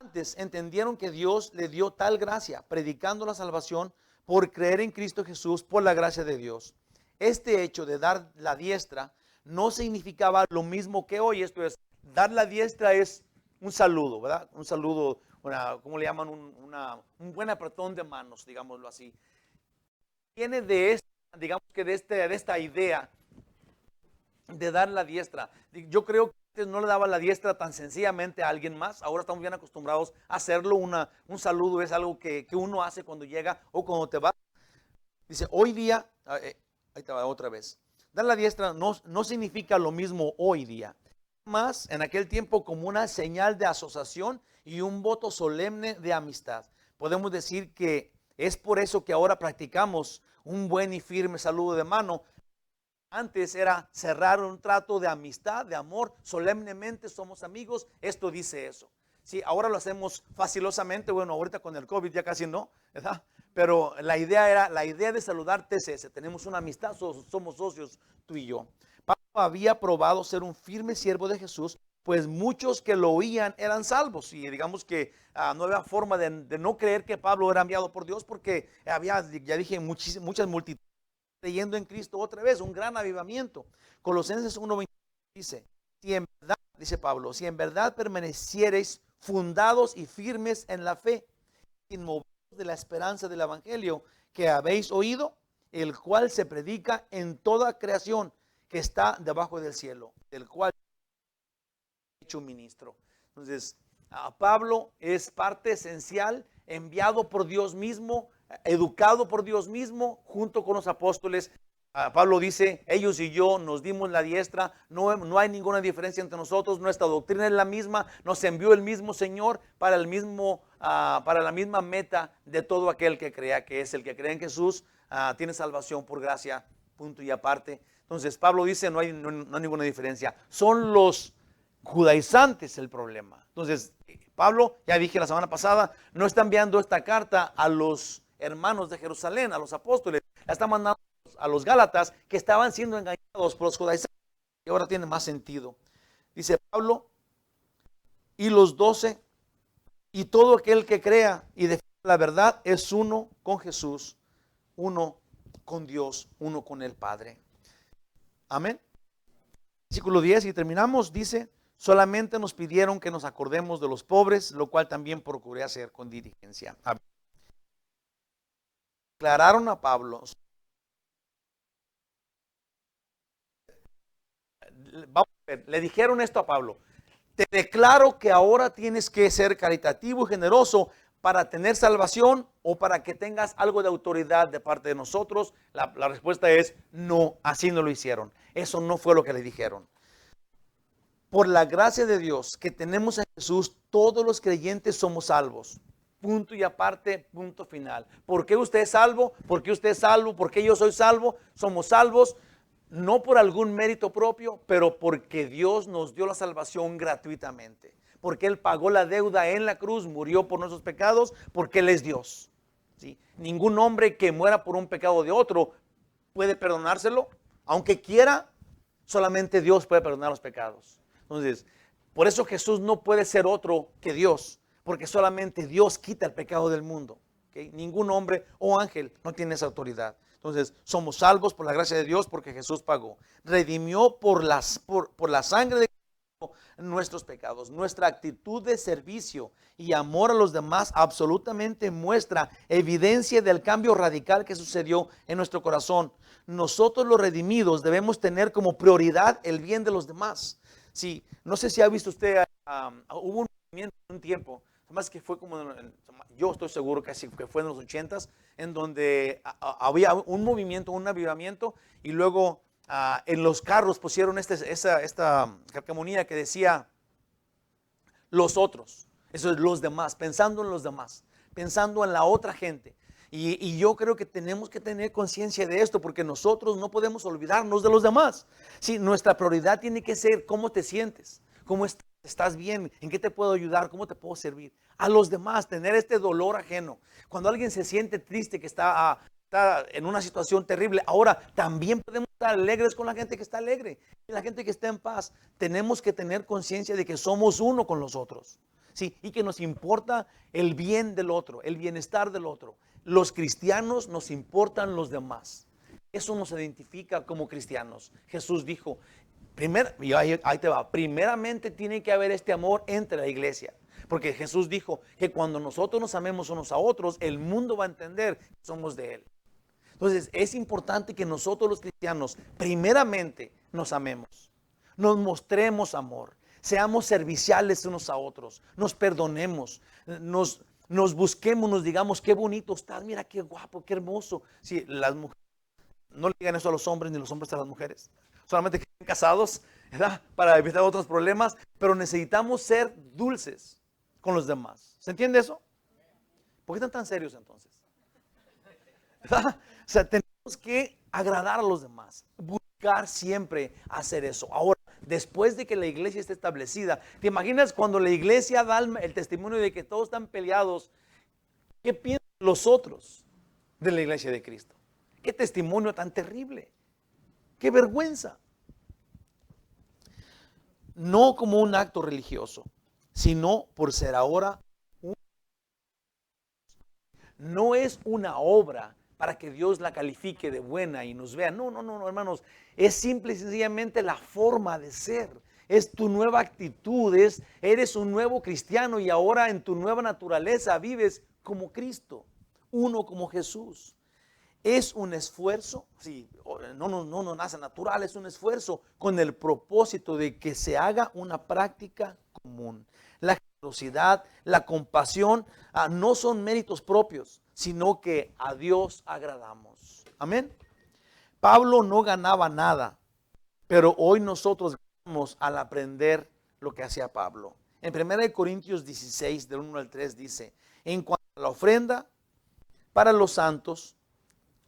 Antes entendieron que Dios le dio tal gracia, predicando la salvación por creer en Cristo Jesús por la gracia de Dios. Este hecho de dar la diestra no significaba lo mismo que hoy. Esto es, dar la diestra es un saludo, ¿verdad? Un saludo, ¿cómo le llaman? Un buen apretón de manos, digámoslo así. Viene de esta, digamos que de esta idea de dar la diestra. Yo creo que antes no le daba la diestra tan sencillamente a alguien más. Ahora estamos bien acostumbrados a hacerlo. Un saludo es algo que uno hace cuando llega o cuando te va. Dice, hoy día, ahí te va otra vez. Dar la diestra no significa lo mismo hoy día. Más en aquel tiempo como una señal de asociación y un voto solemne de amistad. Podemos decir que es por eso que ahora practicamos un buen y firme saludo de mano. Antes era cerrar un trato de amistad, de amor, solemnemente somos amigos, esto dice eso. Sí, ahora lo hacemos facilosamente, bueno, ahorita con el COVID ya casi no, ¿verdad? Pero la idea de saludarte es ese, tenemos una amistad, somos socios tú y yo. Pablo había probado ser un firme siervo de Jesús, pues muchos que lo oían eran salvos. Y digamos que no había forma de no creer que Pablo era enviado por Dios, porque había, ya dije, muchas multitudes creyendo en Cristo otra vez, un gran avivamiento. Colosenses 1:20 dice, si en verdad, dice Pablo, si en verdad permaneciereis fundados y firmes en la fe, inmovibles de la esperanza del evangelio que habéis oído, el cual se predica en toda creación que está debajo del cielo, del cual he hecho ministro. Entonces, Pablo es parte esencial, enviado por Dios mismo, educado por Dios mismo, junto con los apóstoles. Pablo dice, ellos y yo nos dimos la diestra, no hay ninguna diferencia entre nosotros, nuestra doctrina es la misma, nos envió el mismo Señor para la misma meta de todo aquel que crea, que es el que cree en Jesús, tiene salvación por gracia, punto y aparte. Entonces Pablo dice, no hay ninguna diferencia, son los judaizantes el problema. Entonces Pablo, ya dije la semana pasada, no está enviando esta carta a los hermanos de Jerusalén, a los apóstoles, la está mandando a los gálatas que estaban siendo engañados por los judaizantes, y ahora tiene más sentido. Dice Pablo, y los 12, y todo aquel que crea y defienda la verdad es uno con Jesús, uno con Dios, uno con el Padre. Amén. Versículo 10 y terminamos, dice, solamente nos pidieron que nos acordemos de los pobres, lo cual también procuré hacer con diligencia. Declararon a Pablo, vamos a ver, le dijeron esto a Pablo, te declaro que ahora tienes que ser caritativo y generoso para tener salvación o para que tengas algo de autoridad de parte de nosotros. La respuesta es no, así no lo hicieron. Eso no fue lo que le dijeron. Por la gracia de Dios que tenemos en Jesús, todos los creyentes somos salvos. Punto y aparte, punto final. ¿Por qué usted es salvo? ¿Por qué usted es salvo? ¿Por qué yo soy salvo? Somos salvos no por algún mérito propio, pero porque Dios nos dio la salvación gratuitamente. Porque Él pagó la deuda en la cruz, murió por nuestros pecados, porque Él es Dios. ¿Sí? Ningún hombre que muera por un pecado de otro puede perdonárselo, aunque quiera, solamente Dios puede perdonar los pecados. Entonces, por eso Jesús no puede ser otro que Dios, porque solamente Dios quita el pecado del mundo. ¿Okay? Ningún hombre o ángel no tiene esa autoridad. Entonces, somos salvos por la gracia de Dios porque Jesús pagó. Redimió por la sangre de Cristo nuestros pecados. Nuestra actitud de servicio y amor a los demás absolutamente muestra evidencia del cambio radical que sucedió en nuestro corazón. Nosotros los redimidos debemos tener como prioridad el bien de los demás. Sí, no sé si ha visto usted, hubo un movimiento en un tiempo, además que fue como, yo estoy seguro que fue en los 80s, en donde había un movimiento, un avivamiento, y luego en los carros pusieron esta calcamonía que decía los otros, eso es los demás, pensando en los demás, pensando en la otra gente. Y yo creo que tenemos que tener conciencia de esto porque nosotros no podemos olvidarnos de los demás. Sí, nuestra prioridad tiene que ser cómo te sientes, cómo estás bien, en qué te puedo ayudar, cómo te puedo servir. A los demás, tener este dolor ajeno. Cuando alguien se siente triste, que está en una situación terrible, ahora también podemos estar alegres con la gente que está alegre y la gente que está en paz. Tenemos que tener conciencia de que somos uno con los otros, ¿sí? Y que nos importa el bien del otro, el bienestar del otro. Los cristianos nos importan los demás. Eso nos identifica como cristianos. Jesús dijo, y ahí te va, primeramente tiene que haber este amor entre la iglesia. Porque Jesús dijo que cuando nosotros nos amemos unos a otros, el mundo va a entender que somos de Él. Entonces es importante que nosotros los cristianos primeramente nos amemos, nos mostremos amor, seamos serviciales unos a otros, nos perdonemos, nos busquemos, nos digamos qué bonito estás, mira qué guapo, qué hermoso. Sí, las mujeres, no le digan eso a los hombres ni los hombres a las mujeres, solamente que estén casados, ¿verdad? Para evitar otros problemas, pero necesitamos ser dulces con los demás. ¿Se entiende eso? ¿Por qué están tan serios entonces? ¿Verdad? O sea, tenemos que agradar a los demás, buscar siempre hacer eso. Ahora, después de que la iglesia esté establecida, ¿te imaginas cuando la iglesia da el testimonio de que todos están peleados? ¿Qué piensan los otros de la iglesia de Cristo? Qué testimonio tan terrible, qué vergüenza. No como un acto religioso, sino por ser ahora no es una obra para que Dios la califique de buena y nos vea. No, hermanos. Es simple y sencillamente la forma de ser. Es tu nueva actitud. Eres un nuevo cristiano y ahora en tu nueva naturaleza vives como Cristo. Uno como Jesús. Es un esfuerzo. Sí, no nos nace natural. Es un esfuerzo con el propósito de que se haga una práctica común. La generosidad, la compasión no son méritos propios, sino que a Dios agradamos. Amén. Pablo no ganaba nada, pero hoy nosotros ganamos al aprender lo que hacía Pablo. En 1 Corintios 16, del 1 al 3 dice, en cuanto a la ofrenda para los santos,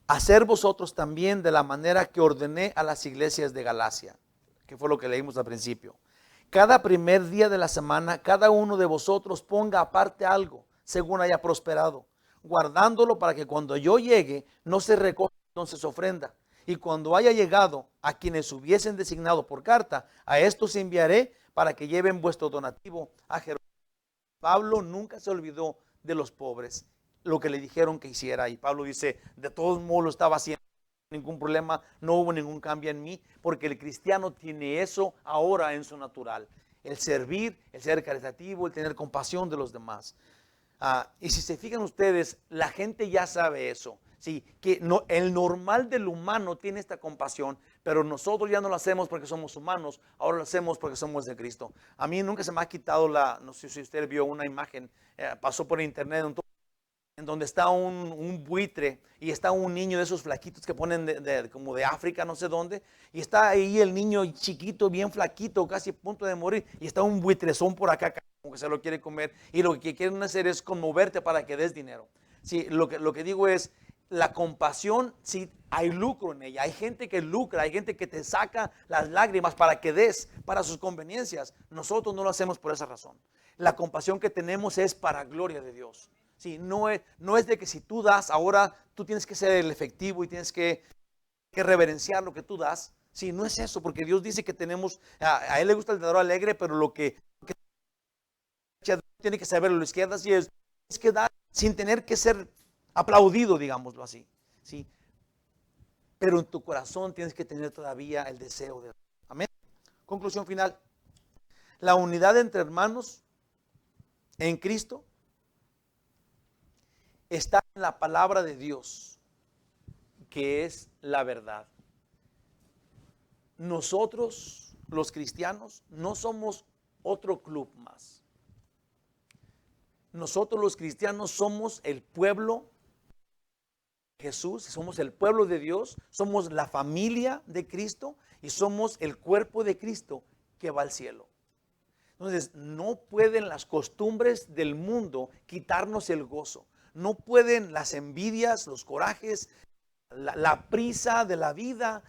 hacer vosotros también de la manera que ordené a las iglesias de Galacia, que fue lo que leímos al principio. Cada primer día de la semana, cada uno de vosotros ponga aparte algo, según haya prosperado, guardándolo para que cuando yo llegue, no se recoja entonces ofrenda. Y cuando haya llegado a quienes hubiesen designado por carta, a estos enviaré para que lleven vuestro donativo a Jerusalén. Pablo nunca se olvidó de los pobres, lo que le dijeron que hiciera. Y Pablo dice, de todos modos lo estaba haciendo. Ningún problema, no hubo ningún cambio en mí, porque el cristiano tiene eso ahora en su natural, el servir, el ser caritativo, el tener compasión de los demás. Y si se fijan ustedes, la gente ya sabe eso, ¿sí? Que no, el normal del humano tiene esta compasión, pero nosotros ya no lo hacemos porque somos humanos, ahora lo hacemos porque somos de Cristo. A mí nunca se me ha quitado no sé si usted vio una imagen, pasó por internet, en donde está un buitre y está un niño de esos flaquitos que ponen como de África, no sé dónde, y está ahí el niño chiquito, bien flaquito, casi a punto de morir, y está un buitrezón por acá, como que se lo quiere comer, y lo que quieren hacer es conmoverte para que des dinero. Sí, lo que digo es, la compasión, sí, hay lucro en ella, hay gente que lucra, hay gente que te saca las lágrimas para que des, para sus conveniencias. Nosotros no lo hacemos por esa razón. La compasión que tenemos es para gloria de Dios. Sí, no es de que si tú das, ahora tú tienes que ser el efectivo y tienes que reverenciar lo que tú das. Sí, no es eso, porque Dios dice que tenemos, a Él le gusta el dador alegre, pero lo que tiene que saber a la izquierda sí es que dar sin tener que ser aplaudido, digámoslo así. Sí, pero en tu corazón tienes que tener todavía el deseo de dar. Amén. Conclusión final. La unidad entre hermanos en Cristo está en la palabra de Dios, que es la verdad. Nosotros, los cristianos, no somos otro club más. Nosotros los cristianos somos el pueblo de Jesús, somos el pueblo de Dios, somos la familia de Cristo y somos el cuerpo de Cristo que va al cielo. Entonces, no pueden las costumbres del mundo quitarnos el gozo. No pueden las envidias, los corajes, la prisa de la vida,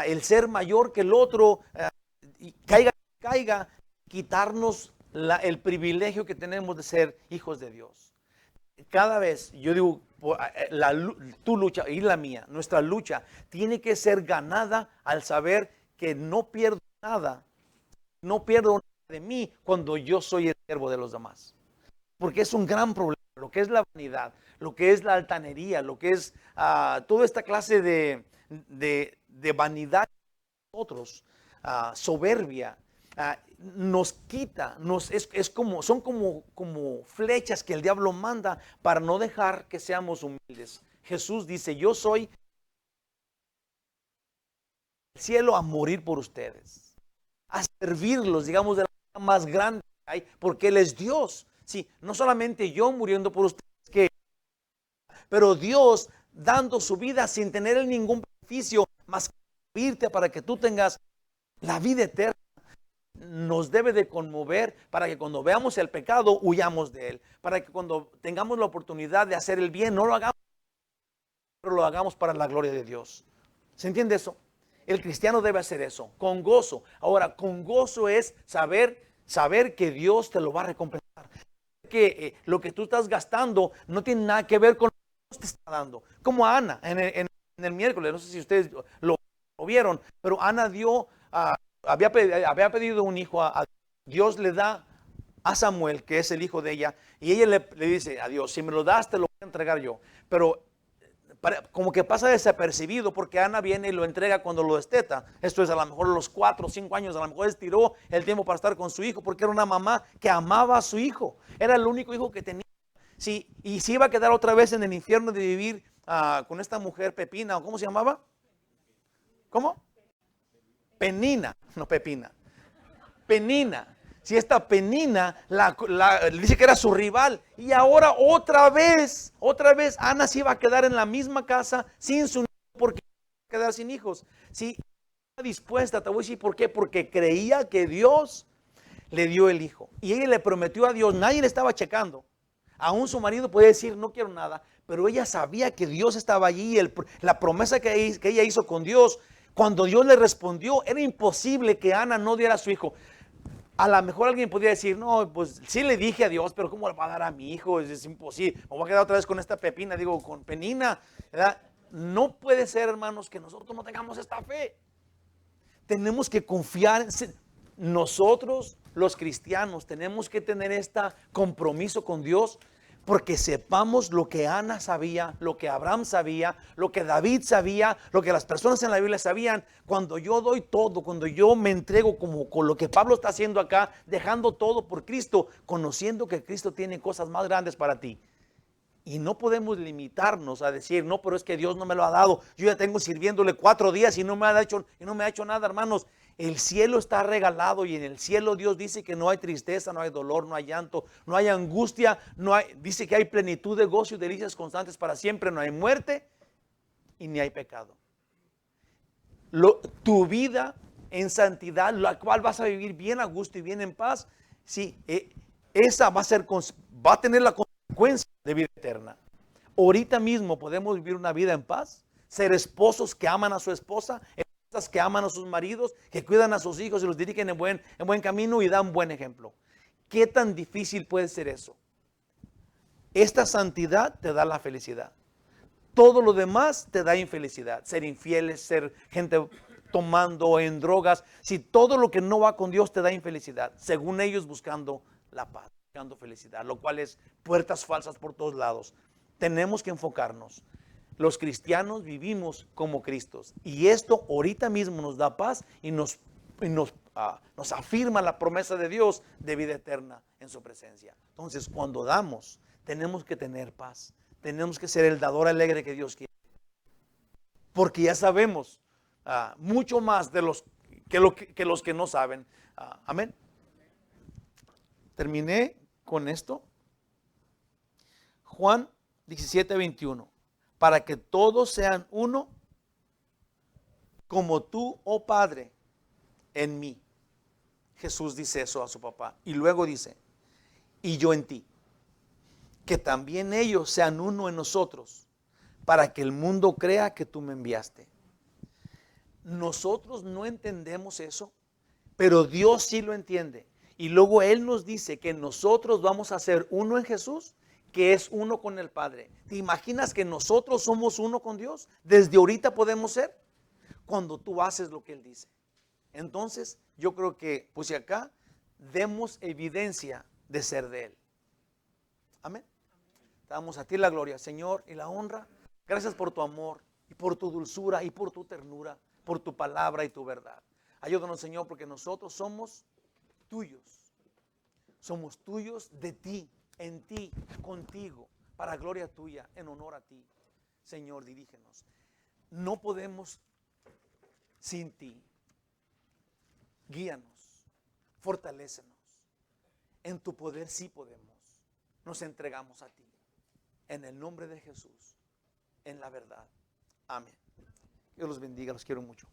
el ser mayor que el otro, y caiga, quitarnos el privilegio que tenemos de ser hijos de Dios. cada vez, yo digo, tu lucha y la mía, nuestra lucha tiene que ser ganada al saber que no pierdo nada, no pierdo nada de mí cuando yo soy el siervo de los demás. Porque es un gran problema, lo que es la vanidad, lo que es la altanería, lo que es toda esta clase de vanidad de nosotros, soberbia. Nos quita, son como flechas que el diablo manda para no dejar que seamos humildes. Jesús dice, yo soy el cielo a morir por ustedes, a servirlos, digamos, de la manera más grande que hay, porque Él es Dios. Sí, no solamente yo muriendo por ustedes, pero Dios dando su vida sin tener ningún beneficio más que servirte para que tú tengas la vida eterna. Nos debe de conmover para que cuando veamos el pecado huyamos de él, para que cuando tengamos la oportunidad de hacer el bien no lo hagamos, pero lo hagamos para la gloria de Dios. ¿Se entiende eso? El cristiano debe hacer eso con gozo. Ahora, con gozo es saber que Dios te lo va a recompensar, que lo que tú estás gastando no tiene nada que ver con lo que Dios te está dando. Como Ana en el miércoles, no sé si ustedes lo vieron, pero Ana dio había pedido un hijo a Dios. Le da a Samuel, que es el hijo de ella, y ella le dice a Dios, si me lo das te lo voy a entregar yo. Pero como que pasa desapercibido, porque Ana viene y lo entrega cuando lo desteta. Esto es a lo mejor los 4 o 5 años, a lo mejor estiró el tiempo para estar con su hijo, porque era una mamá que amaba a su hijo, era el único hijo que tenía. Sí, y se iba a quedar otra vez en el infierno de vivir con esta mujer Pepina, ¿o cómo se llamaba? ¿Cómo? Penina, no Pepina. Penina. Si esta Penina dice que era su rival, y ahora otra vez Ana se iba a quedar en la misma casa sin su hijo, porque iba a quedar sin hijos. Si estaba dispuesta, te voy a decir por qué, porque creía que Dios le dio el hijo, y ella le prometió a Dios, nadie le estaba checando. Aún su marido puede decir, no quiero nada, pero ella sabía que Dios estaba allí, la promesa que ella hizo con Dios. Cuando Dios le respondió, era imposible que Ana no diera a su hijo. A lo mejor alguien podría decir, no, pues sí le dije a Dios, pero ¿cómo le va a dar a mi hijo? Es imposible. Me voy a quedar otra vez con esta Pepina, con Penina, ¿verdad? No puede ser, hermanos, que nosotros no tengamos esta fe. Tenemos que confiar. Nosotros, los cristianos, tenemos que tener este compromiso con Dios, porque sepamos lo que Ana sabía, lo que Abraham sabía, lo que David sabía, lo que las personas en la Biblia sabían. Cuando yo doy todo, cuando yo me entrego como con lo que Pablo está haciendo acá, dejando todo por Cristo, conociendo que Cristo tiene cosas más grandes para ti. Y no podemos limitarnos a decir, no, pero es que Dios no me lo ha dado. Yo ya tengo sirviéndole 4 días y no me ha hecho nada, hermanos. El cielo está regalado, y en el cielo Dios dice que no hay tristeza, no hay dolor, no hay llanto, no hay angustia, dice que hay plenitud de gozo y delicias constantes para siempre, no hay muerte y ni hay pecado. Tu vida en santidad, la cual vas a vivir bien a gusto y bien en paz, sí, esa va a tener la consecuencia de vida eterna. Ahorita mismo podemos vivir una vida en paz, ser esposos que aman a su esposa, que aman a sus maridos, que cuidan a sus hijos y los dirigen en buen camino y dan buen ejemplo. ¿Qué tan difícil puede ser eso? Esta santidad te da la felicidad. Todo lo demás te da infelicidad. Ser infieles, ser gente tomando en drogas. Si todo lo que no va con Dios te da infelicidad, según ellos buscando la paz, buscando felicidad, lo cual es puertas falsas por todos lados. Tenemos que enfocarnos. Los cristianos vivimos como Cristos, y esto ahorita mismo nos da paz y nos afirma la promesa de Dios de vida eterna en su presencia. Entonces, cuando damos, tenemos que tener paz, tenemos que ser el dador alegre que Dios quiere, porque ya sabemos mucho más de los que no saben. Amén. Terminé con esto. Juan 17:21. Para que todos sean uno, como tú, oh Padre, en mí. Jesús dice eso a su papá. Y luego dice, y yo en ti. Que también ellos sean uno en nosotros, para que el mundo crea que tú me enviaste. Nosotros no entendemos eso, pero Dios sí lo entiende. Y luego Él nos dice que nosotros vamos a ser uno en Jesús, que es uno con el Padre. ¿Te imaginas que nosotros somos uno con Dios? Desde ahorita podemos ser, cuando tú haces lo que Él dice. Entonces, yo creo que, pues acá, demos evidencia de ser de Él. Amén. Te damos a ti la gloria, Señor, y la honra. Gracias por tu amor, y por tu dulzura, y por tu ternura, por tu palabra y tu verdad. Ayúdanos, Señor, porque nosotros somos tuyos. Somos tuyos de ti, en ti, contigo, para gloria tuya, en honor a ti. Señor, dirígenos. No podemos sin ti. Guíanos, fortalécenos. En tu poder sí podemos. Nos entregamos a ti. En el nombre de Jesús, en la verdad. Amén. Dios los bendiga, los quiero mucho.